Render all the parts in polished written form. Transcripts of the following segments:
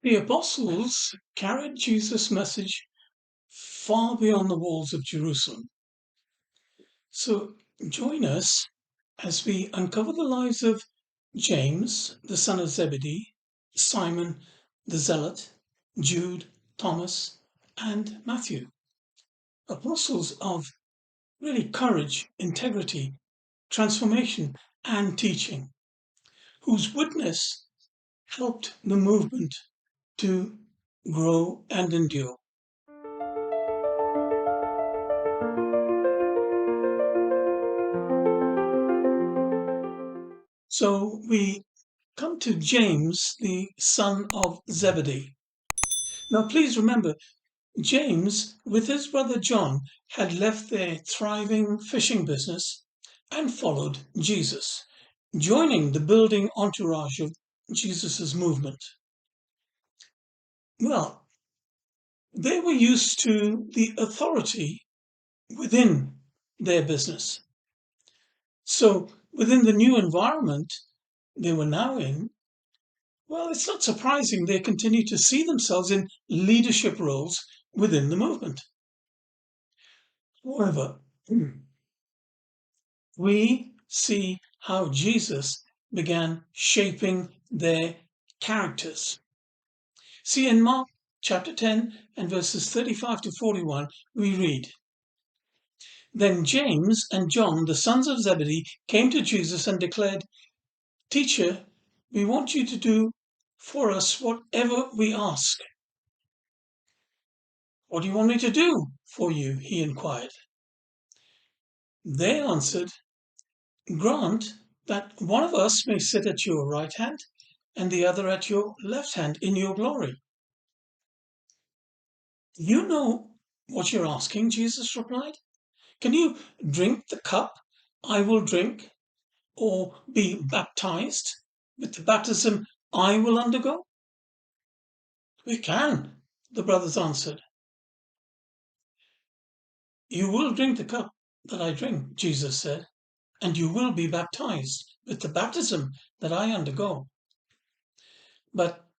The apostles carried Jesus' message far beyond the walls of Jerusalem. So join us as we uncover the lives of James, the son of Zebedee, Simon, the Zealot, Jude, Thomas, and Matthew. Apostles of really courage, integrity, transformation, and teaching, whose witness helped the movement to grow and endure. So we come to James, the son of Zebedee. Now, please remember, James, with his brother John, had left their thriving fishing business and followed Jesus, joining the building entourage of Jesus' movement. Well, they were used to the authority within their business. So, within the new environment they were now in, well, it's not surprising they continue to see themselves in leadership roles within the movement. However, we see how Jesus began shaping their characters. See, in Mark chapter 10 and verses 35 to 41, we read, "Then James and John, the sons of Zebedee, came to Jesus and declared, 'Teacher, we want you to do for us whatever we ask.' 'What do you want me to do for you?' he inquired. They answered, 'Grant that one of us may sit at your right hand and the other at your left hand in your glory.' 'You know what you're asking,' Jesus replied. 'Can you drink the cup I will drink, or be baptized with the baptism I will undergo?' 'We can,' the brothers answered. 'You will drink the cup that I drink,' Jesus said, 'and you will be baptized with the baptism that I undergo. But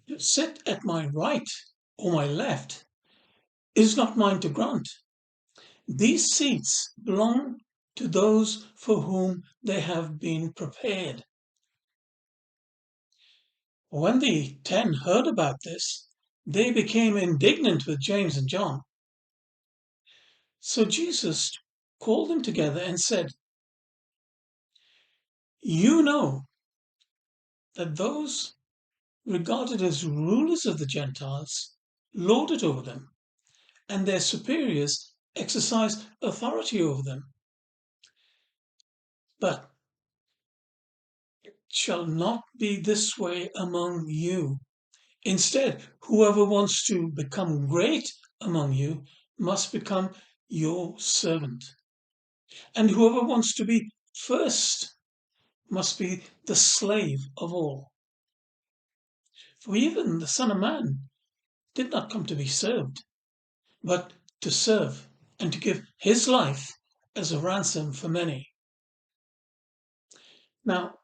to sit at my right or my left is not mine to grant. These seats belong to those for whom they have been prepared.' When the 10 heard about this, they became indignant with James and John. So Jesus called them together and said, 'You know that those regarded as rulers of the Gentiles lord it over them, and their superiors exercise authority over them. But it shall not be this way among you. Instead, whoever wants to become great among you must become your servant. And whoever wants to be first must be the slave of all. For even the Son of Man did not come to be served, but to serve and to give his life as a ransom for many.' Now,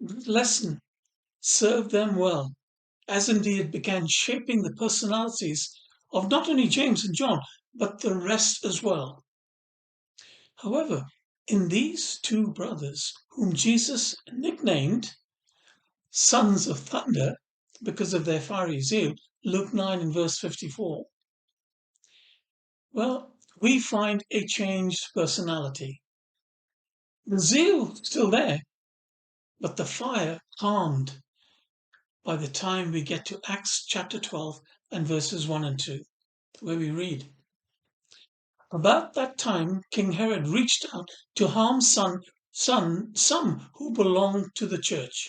the lesson served them well, as indeed began shaping the personalities of not only James and John, but the rest as well. However, in these two brothers, whom Jesus nicknamed sons of thunder because of their fiery zeal, Luke 9 and verse 54, well, we find a changed personality. The zeal still there, but the fire calmed by the time we get to Acts chapter 12 and verses 1 and 2, where we read, "About that time King Herod reached out to harm some who belonged to the church.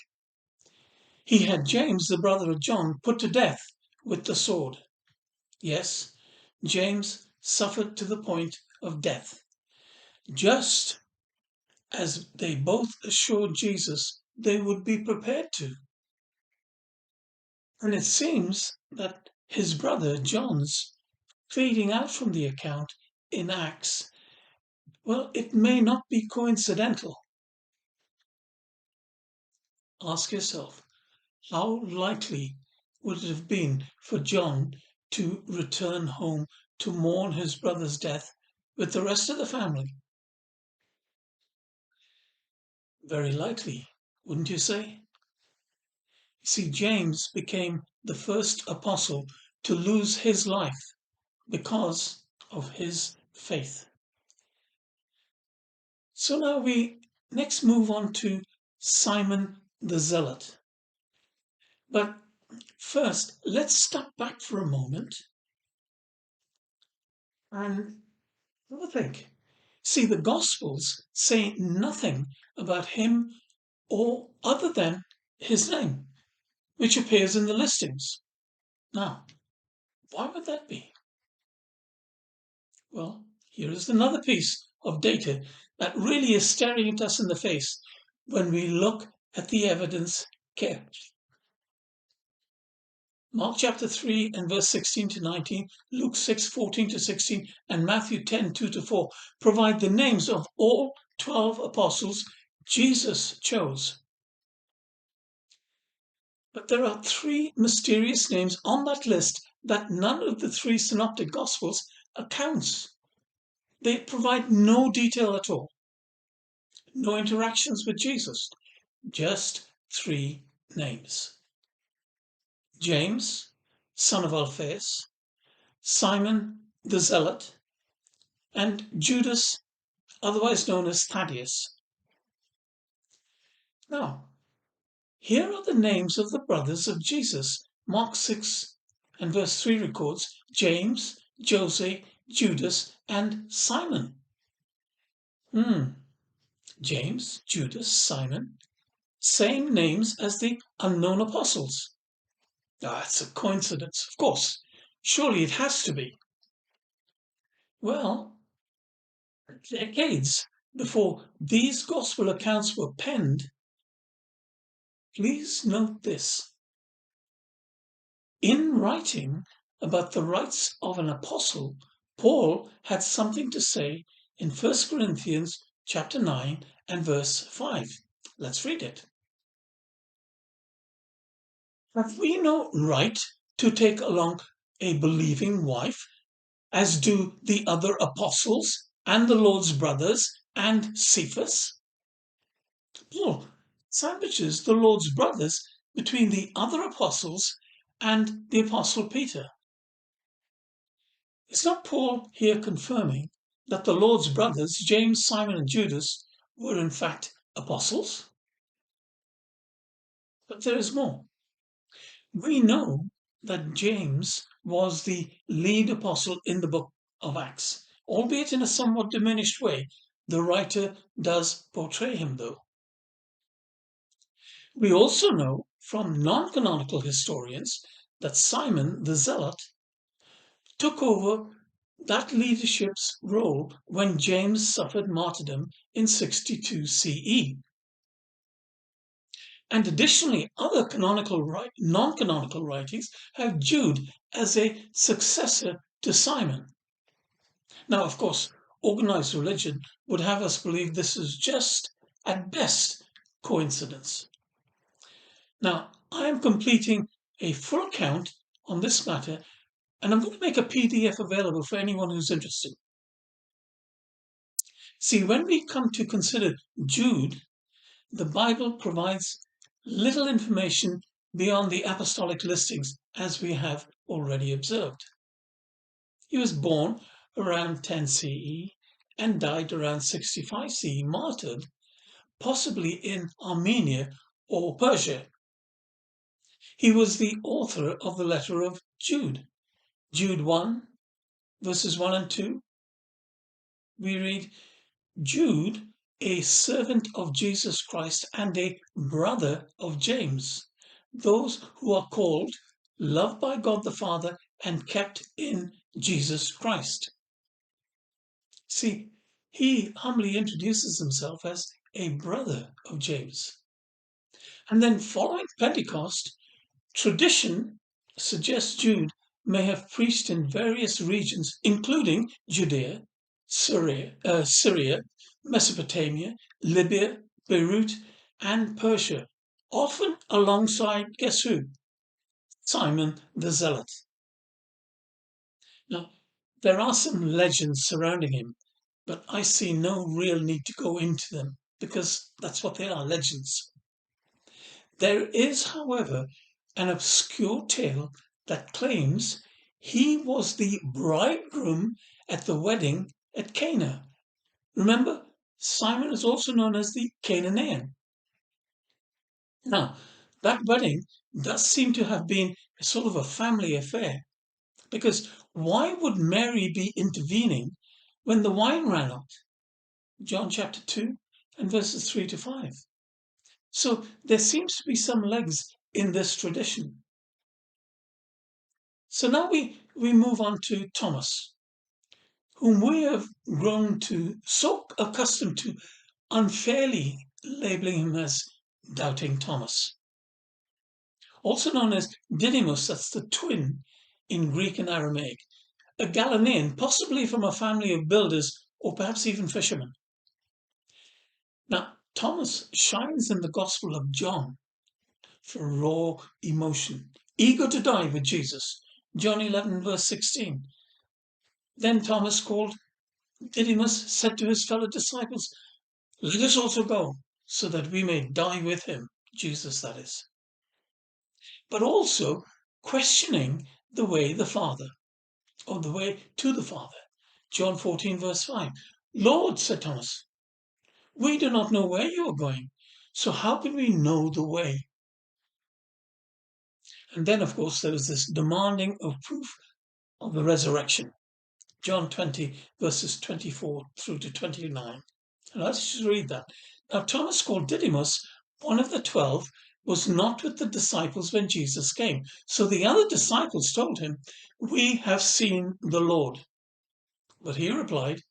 He had James, the brother of John, put to death with the sword. Yes, James suffered to the point of death, just as they both assured Jesus they would be prepared to. And it seems that his brother John's fading out from the account in Acts, well, it may not be coincidental. Ask yourself, How likely would it have been for John to return home to mourn his brother's death with the rest of the family? Very likely, wouldn't you say? See, James became the first apostle to lose his life because of his faith. So now we next move on to Simon the Zealot. But first, let's step back for a moment and have a think. See, the Gospels say nothing about him or other than his name, which appears in the listings. Now, why would that be? Well, here is another piece of data that really is staring at us in the face when we look at the evidence carefully. Mark chapter 3 and verse 16 to 19, Luke 6, 14 to 16, and Matthew 10, 2 to 4 provide the names of all 12 apostles Jesus chose. But there are three mysterious names on that list that none of the three synoptic gospels accounts. They provide no detail at all. No interactions with Jesus. Just three names. James, son of Alphaeus, Simon the Zealot, and Judas, otherwise known as Thaddaeus. Now, here are the names of the brothers of Jesus. Mark 6 and verse 3 records James, Jose, Judas, and Simon. James, Judas, Simon, same names as the unknown apostles. It's a coincidence, of course. Surely it has to be. Well, decades before these gospel accounts were penned, please note this. In writing about the rights of an apostle, Paul had something to say in 1 Corinthians chapter 9 and verse 5. Let's read it. Have we no right to take along a believing wife, as do the other apostles and the Lord's brothers and Cephas? Paul sandwiches the Lord's brothers between the other apostles and the apostle Peter. Is not Paul here confirming that the Lord's brothers, James, Simon, and Judas, were in fact apostles? But there is more. We know that James was the lead apostle in the book of Acts, albeit in a somewhat diminished way. The writer does portray him, though. We also know from non-canonical historians that Simon the Zealot took over that leadership's role when James suffered martyrdom in 62 CE. And additionally, other non-canonical writings have Jude as a successor to Simon. Now, of course, organized religion would have us believe this is just, at best, coincidence. Now, I am completing a full account on this matter, and I'm going to make a PDF available for anyone who's interested. See, when we come to consider Jude, the Bible provides little information beyond the apostolic listings, as we have already observed. He was born around 10 CE and died around 65 CE, martyred, possibly in Armenia or Persia. He was the author of the letter of Jude. Jude 1, verses 1 and 2. We read, Jude, a servant of Jesus Christ and a brother of James, those who are called, loved by God the Father, and kept in Jesus Christ. See, he humbly introduces himself as a brother of James. And then following Pentecost, tradition suggests Jude may have preached in various regions, including Judea, Syria, Mesopotamia, Libya, Beirut, and Persia, often alongside, guess who? Simon the Zealot. Now, there are some legends surrounding him, but I see no real need to go into them because that's what they are, legends. There is, however, an obscure tale that claims he was the bridegroom at the wedding at Cana. Remember, Simon is also known as the Canaan. Now, that wedding does seem to have been sort of a family affair, because why would Mary be intervening when the wine ran out? John chapter 2 and verses 3 to 5. So there seems to be some legs in this tradition. So now we move on to Thomas, whom we have grown to so accustomed to unfairly labeling him as Doubting Thomas. Also known as Didymus, that's the twin in Greek and Aramaic, a Galilean, possibly from a family of builders or perhaps even fishermen. Now, Thomas shines in the Gospel of John for raw emotion, eager to die with Jesus. John 11, verse 16. Then Thomas, called Didymus, said to his fellow disciples, "Let us also go, so that we may die with him," Jesus, that is. But also questioning the way the Father, or the way to the Father. John 14, verse 5. "Lord," said Thomas, "we do not know where you are going, so how can we know the way?" And then, of course, there was this demanding of proof of the resurrection. John 20, verses 24 through to 29. And let's just read that. Now, Thomas, called Didymus, one of the 12, was not with the disciples when Jesus came. So the other disciples told him, "We have seen the Lord." But he replied,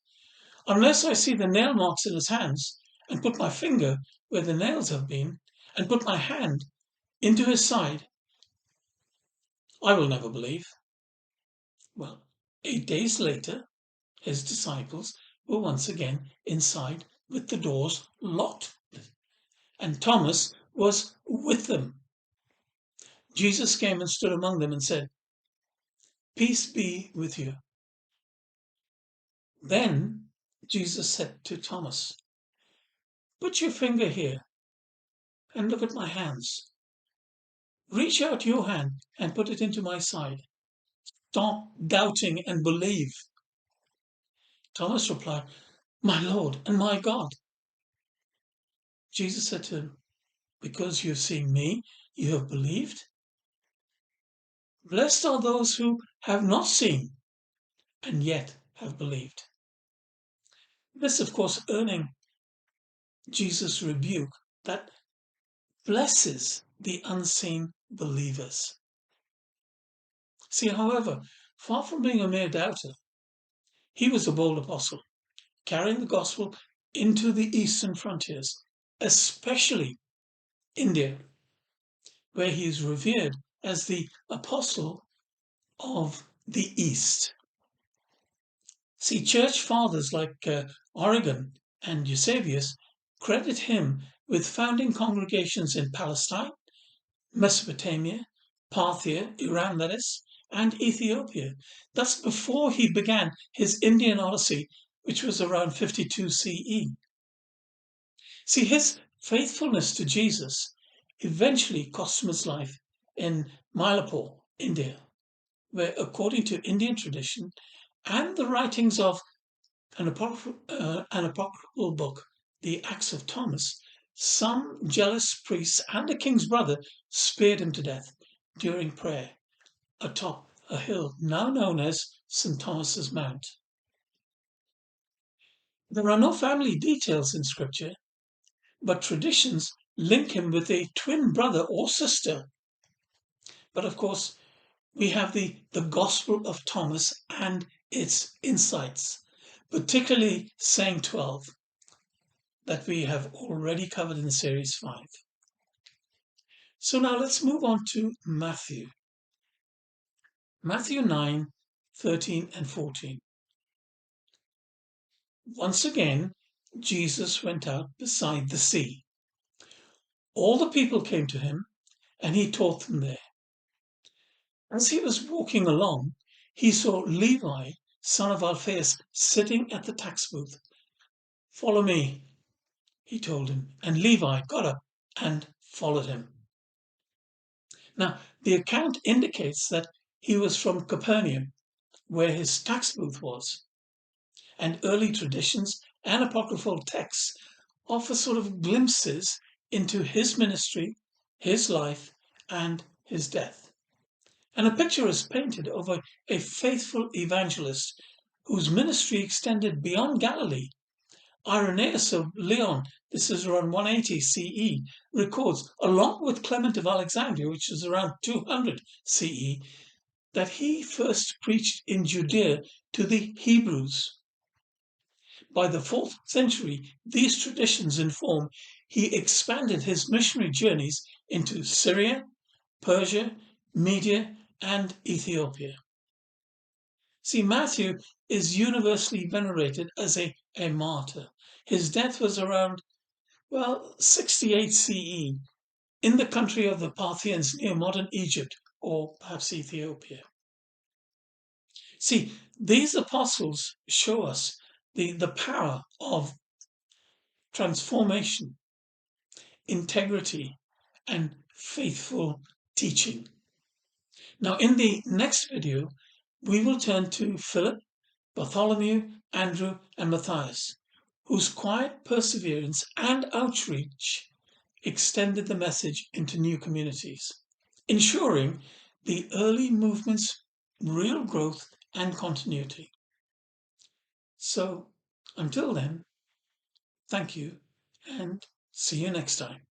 "Unless I see the nail marks in his hands, and put my finger where the nails have been, and put my hand into his side, I will never believe." Well, 8 days later, his disciples were once again inside with the doors locked, and Thomas was with them. Jesus came and stood among them and said, "Peace be with you." Then Jesus said to Thomas, "Put your finger here and look at my hands. Reach out your hand and put it into my side. Stop doubting and believe." Thomas replied, "My Lord and my God." Jesus said to him, "Because you have seen me, you have believed? Blessed are those who have not seen and yet have believed." This, of course, earning Jesus' rebuke that blesses the unseen believers. See, however, far from being a mere doubter, he was a bold apostle, carrying the gospel into the eastern frontiers, especially India, where he is revered as the apostle of the East. See, church fathers like Origen and Eusebius credit him with founding congregations in Palestine, Mesopotamia, Parthia, Iran, that is, and Ethiopia. That's before he began his Indian Odyssey, which was around 52 CE. See, his faithfulness to Jesus eventually cost him his life in Mylapore, India, where, according to Indian tradition and the writings of an apocryphal book, the Acts of Thomas, some jealous priests and a king's brother speared him to death during prayer atop a hill now known as St. Thomas's Mount. There are no family details in scripture, but traditions link him with a twin brother or sister. But of course, we have the Gospel of Thomas and its insights, particularly saying 12, that we have already covered in series 5. So now let's move on to Matthew. Matthew 9, 13 and 14. Once again, Jesus went out beside the sea. All the people came to him, and he taught them there. As he was walking along, he saw Levi, son of Alphaeus, sitting at the tax booth. "Follow me," he told him, and Levi got up and followed him. Now, the account indicates that he was from Capernaum, where his tax booth was, and early traditions and apocryphal texts offer sort of glimpses into his ministry, his life, and his death. And a picture is painted of a faithful evangelist whose ministry extended beyond Galilee. Irenaeus of Lyon, this is around 180 CE, records, along with Clement of Alexandria, which is around 200 CE, that he first preached in Judea to the Hebrews. By the 4th century, these traditions inform he expanded his missionary journeys into Syria, Persia, Media, and Ethiopia. See, Matthew is universally venerated as a martyr. His death was around, 68 CE in the country of the Parthians near modern Egypt, or perhaps Ethiopia. See, these apostles show us the power of transformation, integrity, and faithful teaching. Now, in the next video, we will turn to Philip, Bartholomew, Andrew, and Matthias, whose quiet perseverance and outreach extended the message into new communities, ensuring the early movement's real growth and continuity. So, until then, thank you, and see you next time.